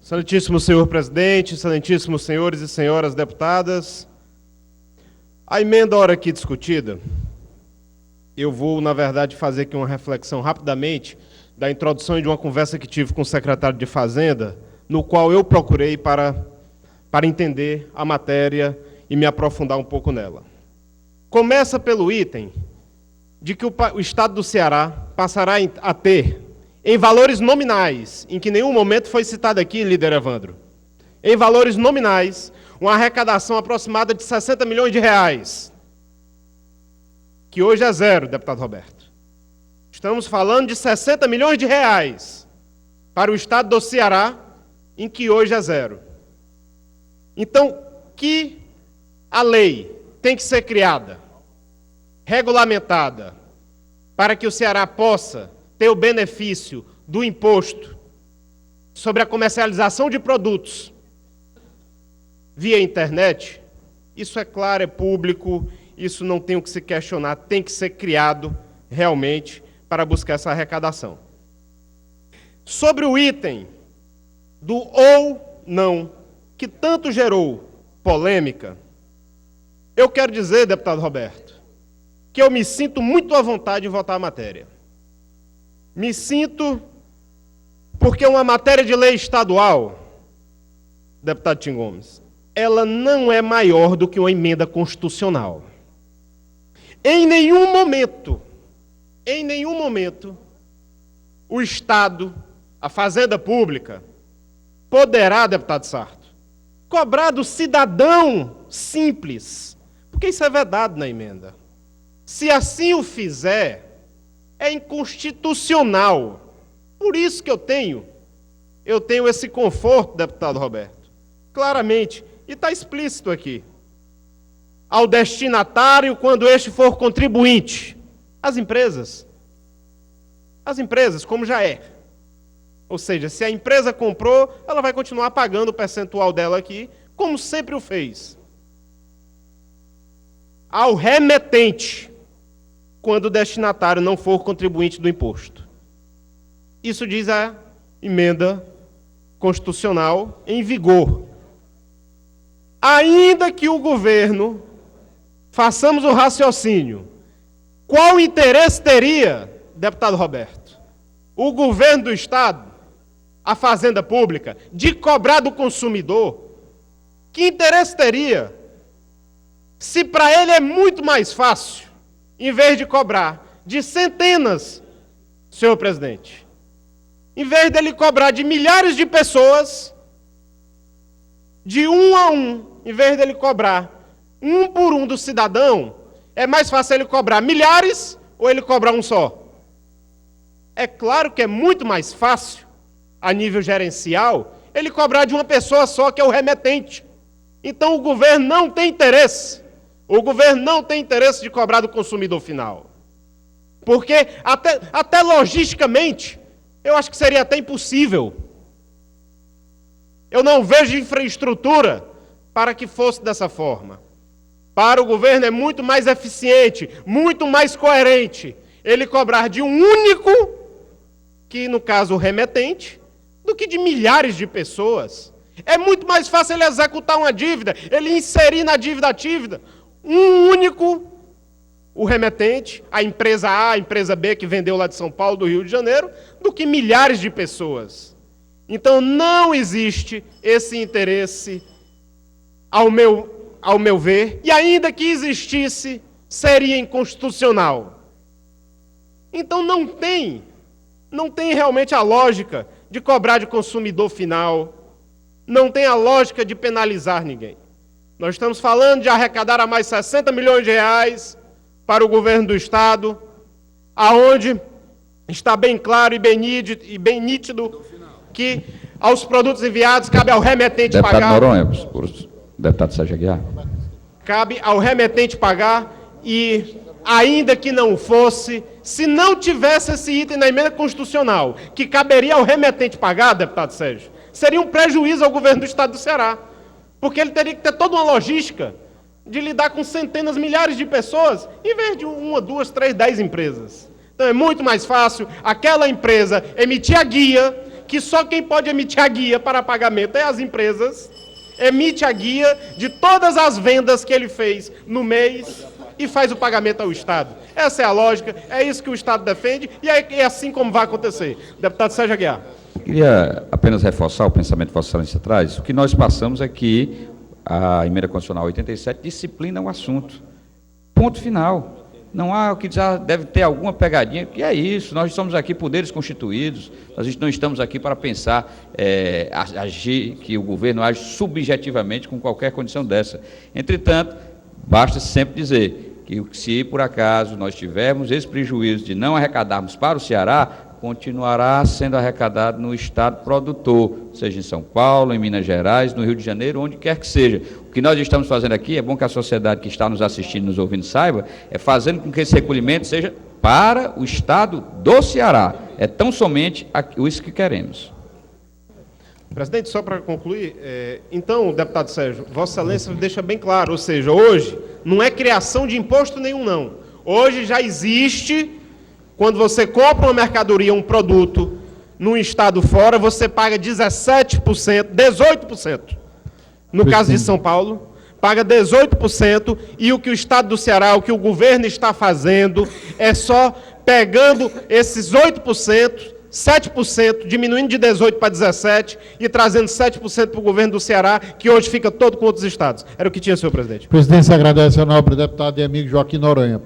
Excelentíssimo senhor presidente, excelentíssimos senhores e senhoras deputadas, a emenda ora aqui discutida, eu vou, na verdade, fazer aqui uma reflexão rapidamente da introdução de uma conversa que tive com o secretário de Fazenda, no qual eu procurei para entender a matéria e me aprofundar um pouco nela. Começa pelo item de que o Estado do Ceará passará a ter, em valores nominais, em que nenhum momento foi citado aqui, líder Evandro, em valores nominais, uma arrecadação aproximada de 60 milhões de reais, que hoje é zero, deputado Roberto. Estamos falando de 60 milhões de reais para o Estado do Ceará, em que hoje é zero. Então, que a lei tem que ser criada, regulamentada, para que o Ceará possa ter o benefício do imposto sobre a comercialização de produtos via internet, isso é claro, é público, isso não tem o que se questionar, tem que ser criado realmente para buscar essa arrecadação. Sobre o item do ou não, que tanto gerou polêmica, eu quero dizer, deputado Roberto, que eu me sinto muito à vontade em votar a matéria. Me sinto porque uma matéria de lei estadual, deputado Tim Gomes, ela não é maior do que uma emenda constitucional. Em nenhum momento, o Estado, a Fazenda Pública, poderá, deputado Sarto, cobrar do cidadão simples, porque isso é vedado na emenda. Se assim o fizer, é inconstitucional. Por isso que eu tenho esse conforto, deputado Roberto, claramente, e está explícito aqui. Ao destinatário, quando este for contribuinte, as empresas, como já é. Ou seja, se a empresa comprou, ela vai continuar pagando o percentual dela aqui, como sempre o fez. Ao remetente, quando o destinatário não for contribuinte do imposto. Isso diz a emenda constitucional em vigor. Ainda que o governo, façamos o raciocínio, qual interesse teria, deputado Roberto, o governo do Estado, a Fazenda Pública, de cobrar do consumidor? Que interesse teria? Se para ele é muito mais fácil, em vez de cobrar de centenas, senhor presidente, em vez dele cobrar de milhares de pessoas, de um a um, em vez dele cobrar um por um do cidadão, é mais fácil ele cobrar milhares ou ele cobrar um só? É claro que é muito mais fácil, a nível gerencial, ele cobrar de uma pessoa só, que é o remetente. Então o governo não tem interesse. O governo não tem interesse de cobrar do consumidor final. Porque, até logisticamente, eu acho que seria até impossível. Eu não vejo infraestrutura para que fosse dessa forma. Para o governo é muito mais eficiente, muito mais coerente ele cobrar de um único, que no caso o remetente, do que de milhares de pessoas. É muito mais fácil ele executar uma dívida, ele inserir na dívida ativa um único, o remetente, a empresa A, a empresa B, que vendeu lá de São Paulo, do Rio de Janeiro, do que milhares de pessoas. Então não existe esse interesse, ao meu ver, e ainda que existisse, seria inconstitucional. Então não tem realmente a lógica de cobrar de consumidor final, não tem a lógica de penalizar ninguém. Nós estamos falando de arrecadar a mais 60 milhões de reais para o governo do Estado, aonde está bem claro e bem nítido que aos produtos enviados cabe ao remetente pagar. Deputado Noronha, por deputado Sérgio Aguiar. Cabe ao remetente pagar e, ainda que não fosse, se não tivesse esse item na emenda constitucional, que caberia ao remetente pagar, deputado Sérgio, seria um prejuízo ao governo do Estado do Ceará. Porque ele teria que ter toda uma logística de lidar com centenas, milhares de pessoas, em vez de 1, 2, 3, 10 empresas. Então é muito mais fácil aquela empresa emitir a guia, que só quem pode emitir a guia para pagamento é as empresas, emite a guia de todas as vendas que ele fez no mês e faz o pagamento ao Estado. Essa é a lógica, é isso que o Estado defende e é assim como vai acontecer. Deputado Sérgio Aguiar. Queria apenas reforçar o pensamento que Vossa Excelência traz. O que nós passamos é que a Emenda Constitucional 87 disciplina o assunto. Ponto final. Não há o que já deve ter alguma pegadinha, que é isso, nós estamos aqui poderes constituídos, nós não estamos aqui para pensar, agir, que o governo age subjetivamente com qualquer condição dessa. Entretanto, basta sempre dizer que se por acaso nós tivermos esse prejuízo de não arrecadarmos para o Ceará, continuará sendo arrecadado no estado produtor, seja em São Paulo, em Minas Gerais, no Rio de Janeiro, onde quer que seja. O que nós estamos fazendo aqui, é bom que a sociedade que está nos assistindo, nos ouvindo, saiba, é fazendo com que esse recolhimento seja para o estado do Ceará. É tão somente isso que queremos. Presidente, só para concluir, então, deputado Sérgio, Vossa Excelência deixa bem claro, ou seja, hoje não é criação de imposto nenhum, não. Hoje já existe, quando você compra uma mercadoria, um produto, num estado fora, você paga 17%, 18%. No caso de São Paulo, paga 18%, e o que o estado do Ceará, o que o governo está fazendo, é só pegando esses 8%, 7%, diminuindo de 18% para 17% e trazendo 7% para o governo do Ceará, que hoje fica todo com outros estados. Era o que tinha, senhor presidente. A presidência agradece ao nobre deputado e amigo Joaquim Noronha.